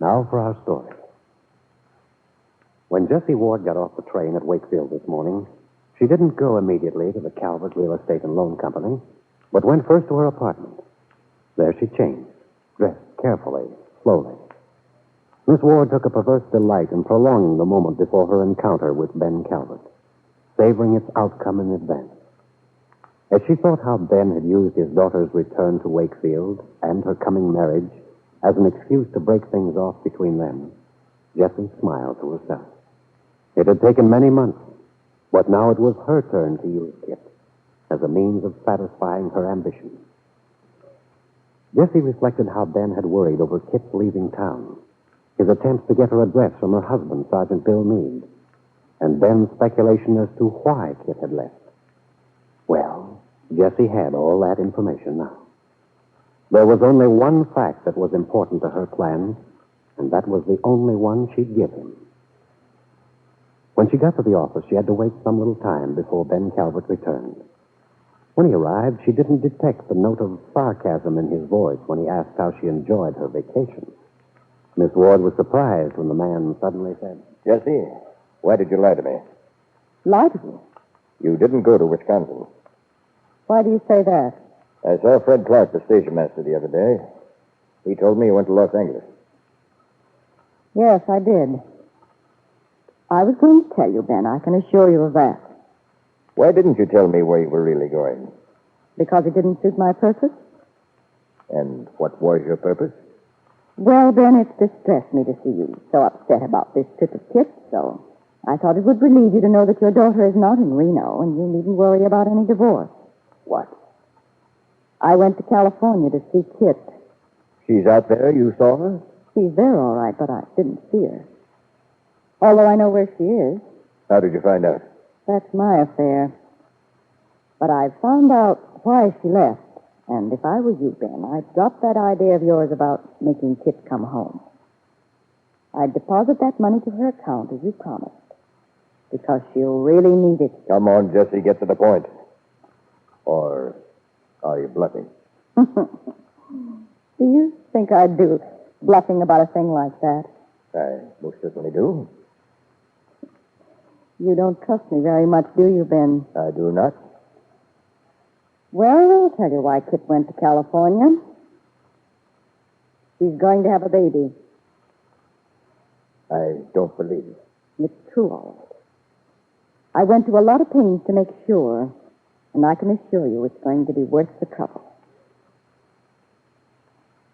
Now for our story. When Jessie Ward got off the train at Wakefield this morning, she didn't go immediately to the Calvert Real Estate and Loan Company, but went first to her apartment. There she changed, dressed carefully, slowly. Miss Ward took a perverse delight in prolonging the moment before her encounter with Ben Calvert, savoring its outcome in advance. As she thought how Ben had used his daughter's return to Wakefield and her coming marriage as an excuse to break things off between them, Jessie smiled to herself. It had taken many months, but now it was her turn to use Kit as a means of satisfying her ambition. Jessie reflected how Ben had worried over Kit's leaving town, his attempts to get her address from her husband, Sergeant Bill Meade, and Ben's speculation as to why Kit had left. Well, Jessie had all that information now. There was only one fact that was important to her plan, and that was the only one she'd give him. When she got to the office, she had to wait some little time before Ben Calvert returned. When he arrived, she didn't detect the note of sarcasm in his voice when he asked how she enjoyed her vacation. Miss Ward was surprised when the man suddenly said, Jessie, why did you lie to me? Lie to you? You didn't go to Wisconsin. Why do you say that? I saw Fred Clark, the station master, the other day. He told me you went to Los Angeles. Yes, I did. I was going to tell you, Ben. I can assure you of that. Why didn't you tell me where you were really going? Because it didn't suit my purpose? And what was your purpose? Well, Ben, it's distressed me to see you so upset about this trip of Kit's, so I thought it would relieve you to know that your daughter is not in Reno, and you needn't worry about any divorce. What? I went to California to see Kit. She's out there? You saw her? She's there, all right, but I didn't see her. Although I know where she is. How did you find out? That's my affair. But I've found out why she left. And if I were you, Ben, I'd drop that idea of yours about making Kit come home. I'd deposit that money to her account, as you promised, because she'll really need it. Come on, Jessie, get to the point. Or are you bluffing? Do you think I'd do bluffing about a thing like that? I most certainly do. You don't trust me very much, do you, Ben? I do not. Well, I'll tell you why Kit went to California. She's going to have a baby. I don't believe it. It's true, all right. I went to a lot of pains to make sure, and I can assure you it's going to be worth the trouble.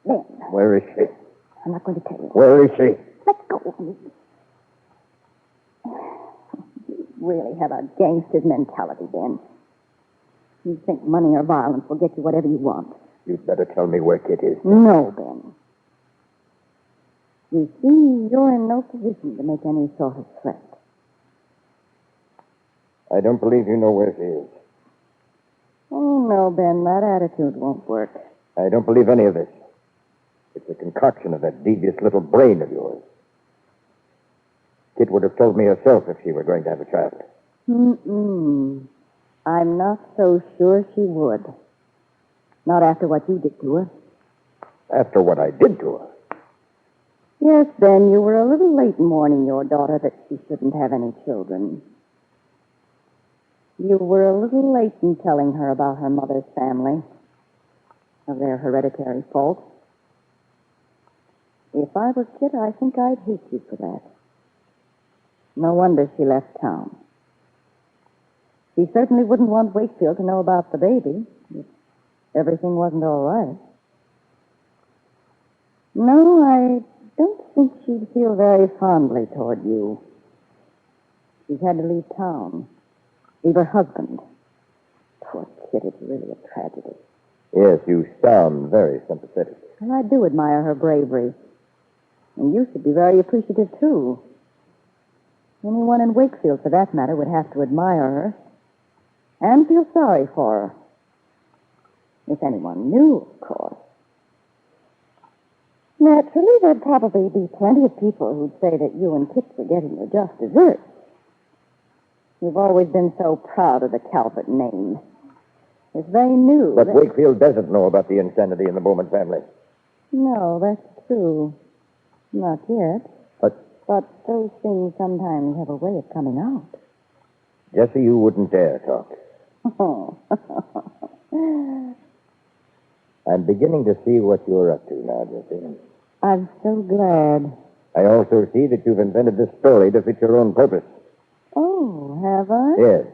Ben. Where is she? I'm not going to tell you. Where is she? Let go of me. You really have a gangster's mentality, Ben. You think money or violence will get you whatever you want. You'd better tell me where Kit is. No, Ben. You see, you're in no position to make any sort of threat. I don't believe you know where she is. Oh, no, Ben, that attitude won't work. I don't believe any of this. It's a concoction of that devious little brain of yours. Kit would have told me herself if she were going to have a child. I'm not so sure she would. Not after what you did to her. After what I did to her? Yes, Ben, you were a little late in warning your daughter that she shouldn't have any children. You were a little late in telling her about her mother's family, of their hereditary fault. If I were Kit, I think I'd hate you for that. No wonder she left town. She certainly wouldn't want Wakefield to know about the baby if everything wasn't all right. No, I don't think she'd feel very fondly toward you. She's had to leave town. Leave her husband. Poor Kit, it's really a tragedy. Yes, you sound very sympathetic. And I do admire her bravery. And you should be very appreciative, too. Anyone in Wakefield, for that matter, would have to admire her. And feel sorry for her. If anyone knew, of course. Naturally, there'd probably be plenty of people who'd say that you and Kit were getting your just desserts. You've always been so proud of the Calvert name. If they knew... But Wakefield doesn't know about the insanity in the Bowman family. No, that's true. Not yet. But those things sometimes have a way of coming out. Jessie, you wouldn't dare talk. Oh. I'm beginning to see what you're up to now, Jessie. I'm so glad. I also see that you've invented this story to fit your own purpose. Oh, have I? Yes.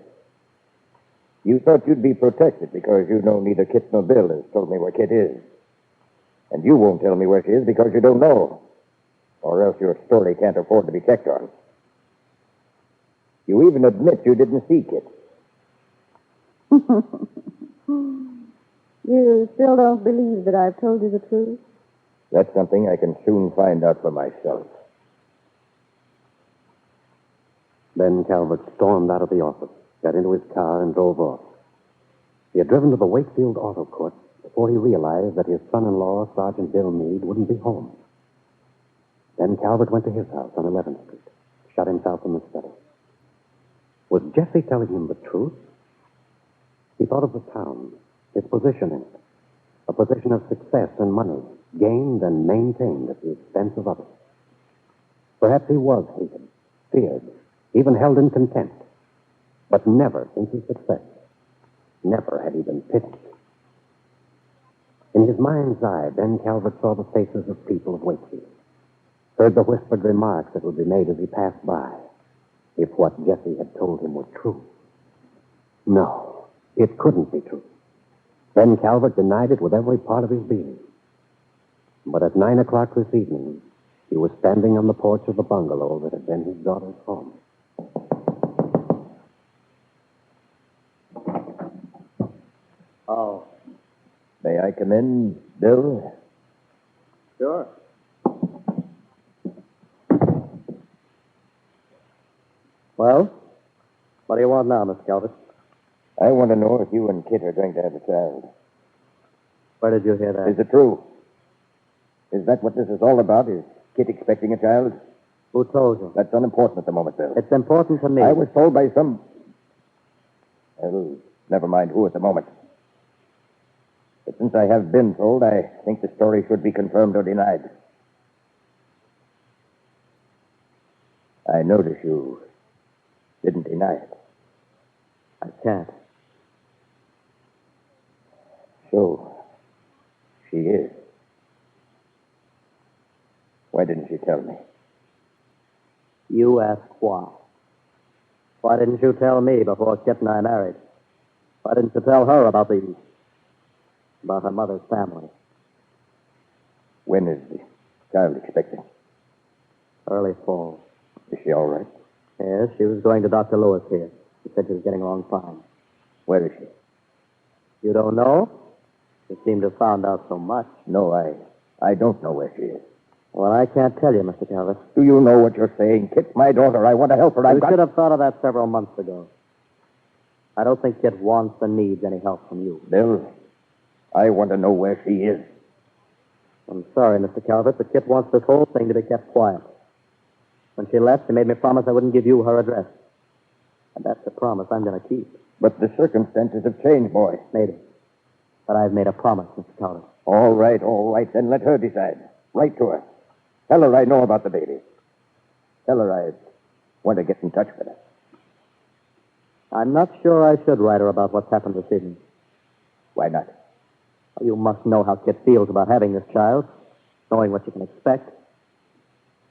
You thought you'd be protected because you know neither Kit nor Bill has told me where Kit is. And you won't tell me where she is because you don't know. Or else your story can't afford to be checked on. You even admit you didn't see Kit. You still don't believe that I've told you the truth? That's something I can soon find out for myself. Ben Calvert stormed out of the office, got into his car, and drove off. He had driven to the Wakefield Auto Court before he realized that his son-in-law, Sergeant Bill Meade, wouldn't be home. Ben Calvert went to his house on 11th Street, shut himself in the study. Was Jessie telling him the truth? He thought of the town, his position in it, a position of success and money, gained and maintained at the expense of others. Perhaps he was hated, feared, even held in contempt. But never, since his success, never had he been pitied. In his mind's eye, Ben Calvert saw the faces of people of Wakefield, heard the whispered remarks that would be made as he passed by, if what Jessie had told him were true. No, it couldn't be true. Ben Calvert denied it with every part of his being. But at 9 o'clock this evening, he was standing on the porch of the bungalow that had been his daughter's home. Oh. May I come in, Bill? Sure. Well, what do you want now, Miss Calvert? I want to know if you and Kit are going to have a child. Where did you hear that? Is it true? Is that what this is all about? Is Kit expecting a child? Who told you? That's unimportant at the moment, Bill. It's important to me. I was told by some... Well, never mind who at the moment. But since I have been told, I think the story should be confirmed or denied. I notice you didn't deny it. I can't. So, she is. Why didn't she tell me? You ask why. Why didn't you tell me before Kit and I married? Why didn't you tell her about her mother's family? When is the child expecting? Early fall. Is she all right? Yes, she was going to Dr. Lewis here. She said she was getting along fine. Where is she? You don't know? You seem to have found out so much. No, I don't know where she is. Well, I can't tell you, Mr. Calvert. Do you know what you're saying? Kit's my daughter. I want to help her. You should have thought of that several months ago. I don't think Kit wants or needs any help from you. Bill, I want to know where she is. I'm sorry, Mr. Calvert, but Kit wants this whole thing to be kept quiet. When she left, she made me promise I wouldn't give you her address. And that's a promise I'm going to keep. But the circumstances have changed, boy. Maybe. But I've made a promise, Mr. Calvert. All right. Then let her decide. Write to her. Tell her I know about the baby. Tell her I want to get in touch with her. I'm not sure I should write her about what's happened this evening. Why not? You must know how Kit feels about having this child, knowing what you can expect.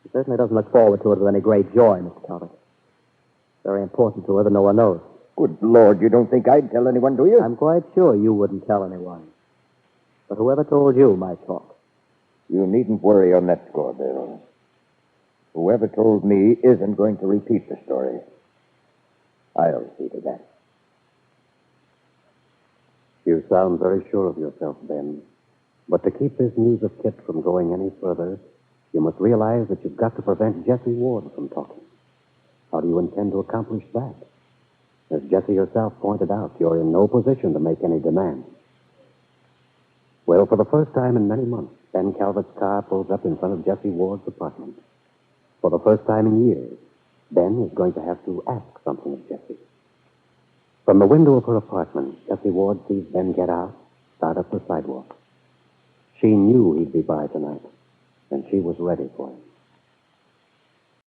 She certainly doesn't look forward to it with any great joy, Mr. Calvert. It's very important to her that no one knows. Good Lord, you don't think I'd tell anyone, do you? I'm quite sure you wouldn't tell anyone. But whoever told you might talk. You needn't worry on that score, Bill. Whoever told me isn't going to repeat the story. I'll see to that. You sound very sure of yourself, Ben. But to keep this news of Kit from going any further, you must realize that you've got to prevent Jessie Ward from talking. How do you intend to accomplish that? As Jessie herself pointed out, you're in no position to make any demands. Well, for the first time in many months, Ben Calvert's car pulls up in front of Jessie Ward's apartment. For the first time in years, Ben is going to have to ask something of Jessie. From the window of her apartment, Jessie Ward sees Ben get out, start up the sidewalk. She knew he'd be by tonight, and she was ready for him.